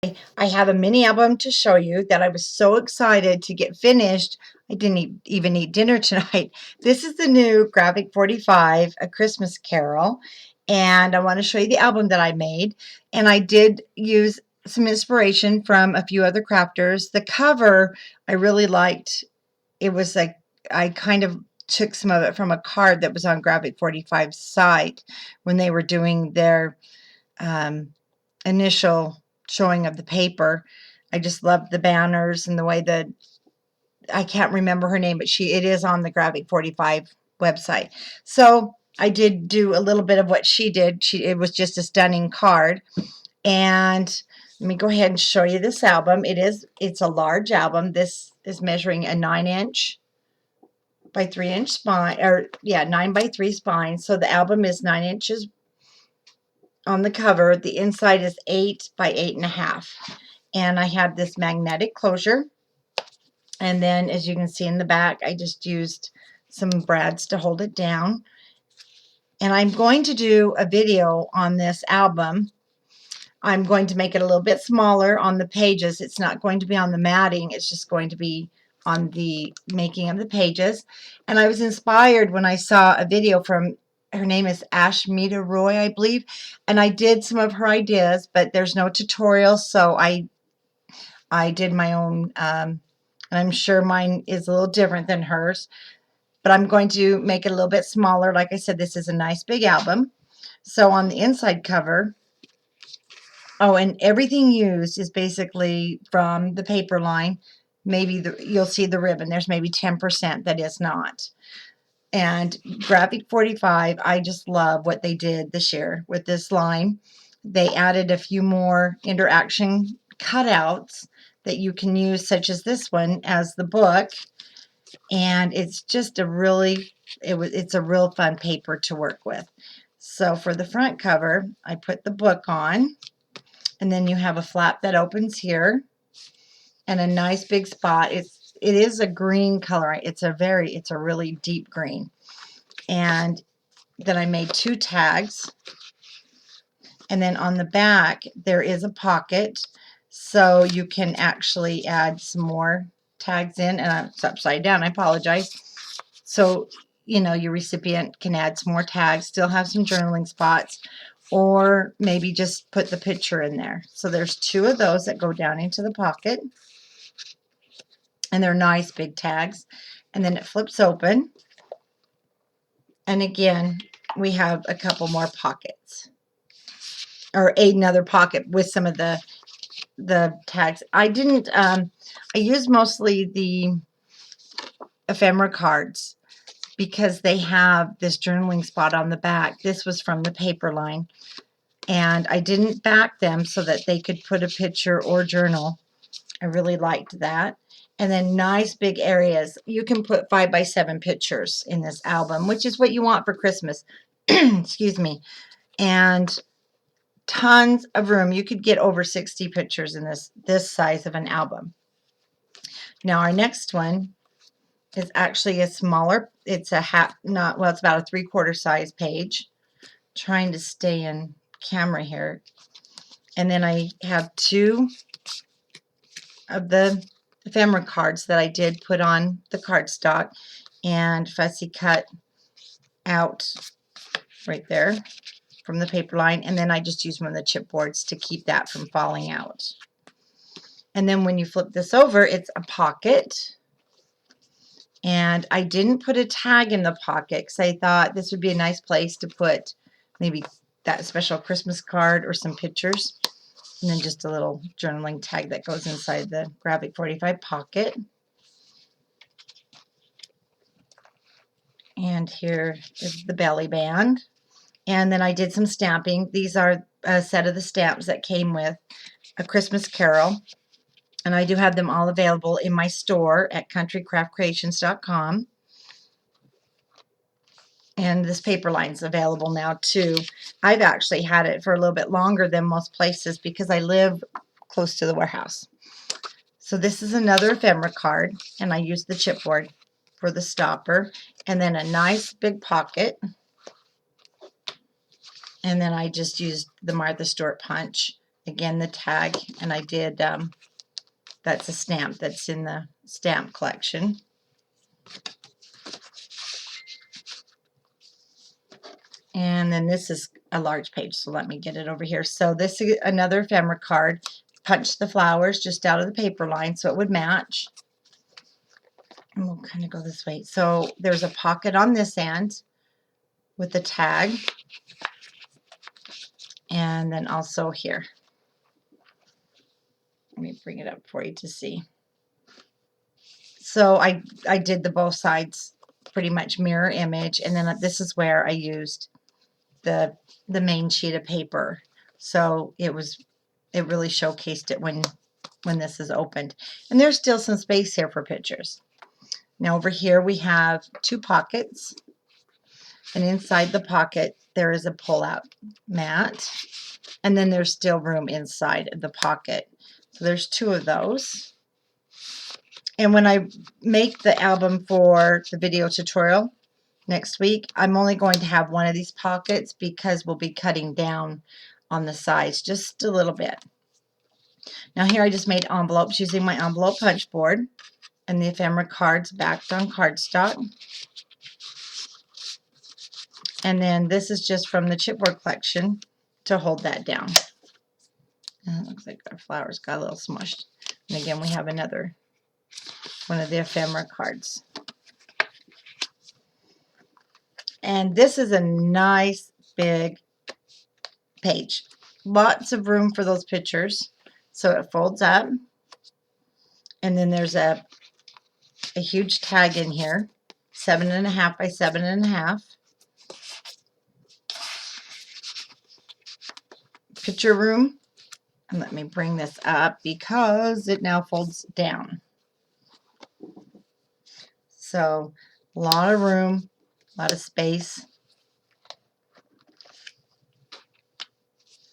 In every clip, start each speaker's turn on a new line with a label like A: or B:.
A: I have a mini album to show you that I was so excited to get finished. I didn't even eat dinner tonight. This is the new Graphic 45, A Christmas Carol, and I want to show you the album that I made. And I did use some inspiration from a few other crafters. The cover I really liked. It was like I kind of took some of it from a card that was on Graphic 45's site when they were doing their initial showing of the paper. I just loved the banners and the way that I can't remember her name, but it is on the Graphic 45 website. So I did do a little bit of what she did. It was just a stunning card. And let me go ahead and show you this album. It's a large album. This is measuring a 9-inch by 3-inch spine, or yeah, 9 by 3 spine. So the album is 9 inches on the cover. The inside is 8 by 8.5. And I have this magnetic closure. And then as you can see in the back, I just used some brads to hold it down. And I'm going to do a video on this album. I'm going to make it a little bit smaller on the pages. It's not going to be on the matting. It's just going to be on the making of the pages. And I was inspired when I saw a video from, her name is Ashmita Roy, I believe. And I did some of her ideas, but there's no tutorial. So I did my own, and I'm sure mine is a little different than hers. But I'm going to make it a little bit smaller. Like I said, this is a nice big album. So on the inside cover, oh, and everything used is basically from the paper line. Maybe you'll see the ribbon. There's maybe 10% that is not. And Graphic 45, I just love what they did this year with this line. They added a few more interaction cutouts that you can use, such as this one, as the book. And it's just it's a real fun paper to work with. So for the front cover, I put the book on. And then you have a flap that opens here and a nice big spot. It is a green color. It's a really deep green. And then I made 2 tags. And then on the back, there is a pocket. So you can actually add some more tags in. And it's upside down. I apologize. So, your recipient can add some more tags, still have some journaling spots, or maybe just put the picture in there. So there's 2 of those that go down into the pocket, and they're nice big tags. And then it flips open, and again we have a couple more pockets, or another pocket with some of the tags. I used mostly the ephemera cards because they have this journaling spot on the back. This was from the paper line. And I didn't back them so that they could put a picture or journal. I really liked that. And then nice big areas. You can put 5 by 7 pictures in this album, which is what you want for Christmas. Excuse me. And tons of room. You could get over 60 pictures in this size of an album. Now our next one is actually a smaller. It's it's about a 3/4 size page. Trying to stay in camera here. And then I have 2 of the ephemera cards that I did put on the cardstock and fussy cut out right there from the paper line. And then I just use one of the chipboards to keep that from falling out. And then when you flip this over, it's a pocket. And I didn't put a tag in the pocket because I thought this would be a nice place to put maybe that special Christmas card or some pictures. And then just a little journaling tag that goes inside the Graphic 45 pocket. And here is the belly band. And then I did some stamping. These are a set of the stamps that came with A Christmas Carol. And I do have them all available in my store at countrycraftcreations.com. And this paper line's available now too. I've actually had it for a little bit longer than most places because I live close to the warehouse. So this is another ephemera card, and I used the chipboard for the stopper, and then a nice big pocket. And then I just used the Martha Stewart punch again, the tag, and I did, that's a stamp that's in the stamp collection. And then this is a large page, so let me get it over here. So this is another ephemera card. Punch the flowers just out of the paper line so it would match. And we'll kind of go this way. So there's a pocket on this end with the tag. And then also here. Let me bring it up for you to see. So I did the both sides pretty much mirror image, and then this is where I used the main sheet of paper. So it really showcased it when this is opened. And there's still some space here for pictures. Now over here we have two pockets, and inside the pocket there is a pull-out mat, and then there's still room inside of the pocket. So there's two of those. And when I make the album for the video tutorial next week, I'm only going to have one of these pockets because we'll be cutting down on the size just a little bit. Now here I just made envelopes using my envelope punch board and the ephemera cards backed on cardstock. And then this is just from the chipboard collection to hold that down. And it looks like our flowers got a little smushed. And again, we have another one of the ephemera cards. And this is a nice big page. Lots of room for those pictures. So it folds up. And then there's a huge tag in here. 7.5 by 7.5. Picture room. And let me bring this up because it now folds down. So a lot of room, a lot of space.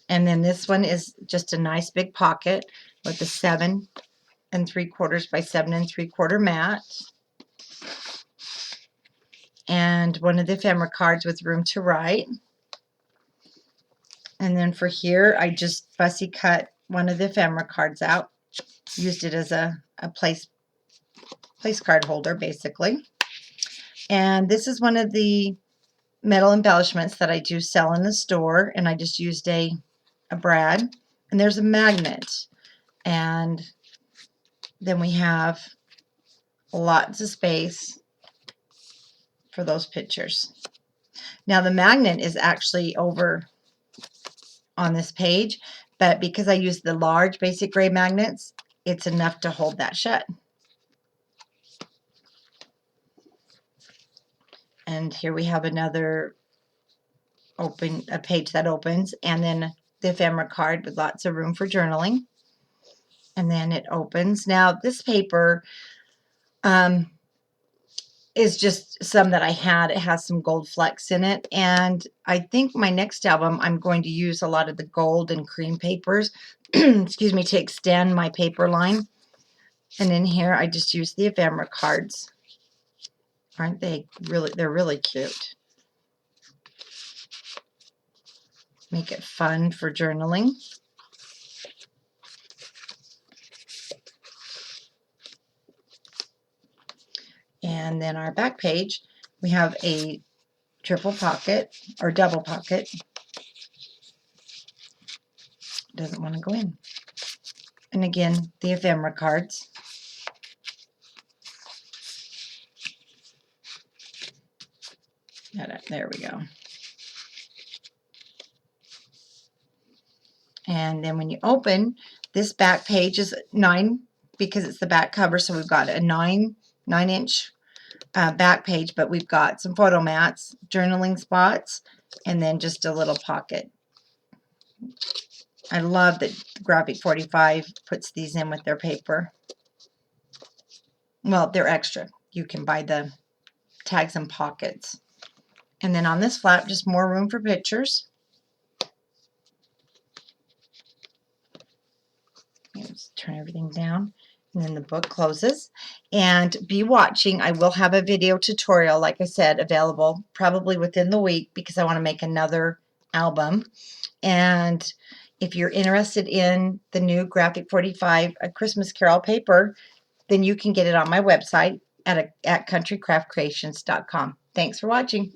A: And then this one is just a nice big pocket with a 7 3/4 by 7 3/4 mat. And one of the ephemera cards with room to write. And then for here, I just fussy cut one of the ephemera cards out. Used it as a place card holder, basically. And this is one of the metal embellishments that I do sell in the store, and I just used a brad. And there's a magnet. And then we have lots of space for those pictures. Now the magnet is actually over on this page, but because I use the large basic gray magnets, it's enough to hold that shut. And here we have another a page that opens, and then the ephemera card with lots of room for journaling. And then it opens. Now this paper is just some that I had. It has some gold flecks in it, and I think my next album I'm going to use a lot of the gold and cream papers excuse me, to extend my paper line. And in here I just use the ephemera cards. Aren't they really, they're really cute. Make it fun for journaling. And then our back page, we have a triple pocket or double pocket. Doesn't want to go in. And again, the ephemera cards. There we go. And then when you open, this back page is 9 because it's the back cover. So we've got a 9-inch back page, but we've got some photo mats, journaling spots, and then just a little pocket. I love that Graphic 45 puts these in with their paper. Well, they're extra. You can buy the tags and pockets. And then on this flap, just more room for pictures. Let's turn everything down. And then the book closes. And be watching. I will have a video tutorial, like I said, available probably within the week because I want to make another album. And if you're interested in the new Graphic 45 A Christmas Carol paper, then you can get it on my website at countrycraftcreations.com. Thanks for watching.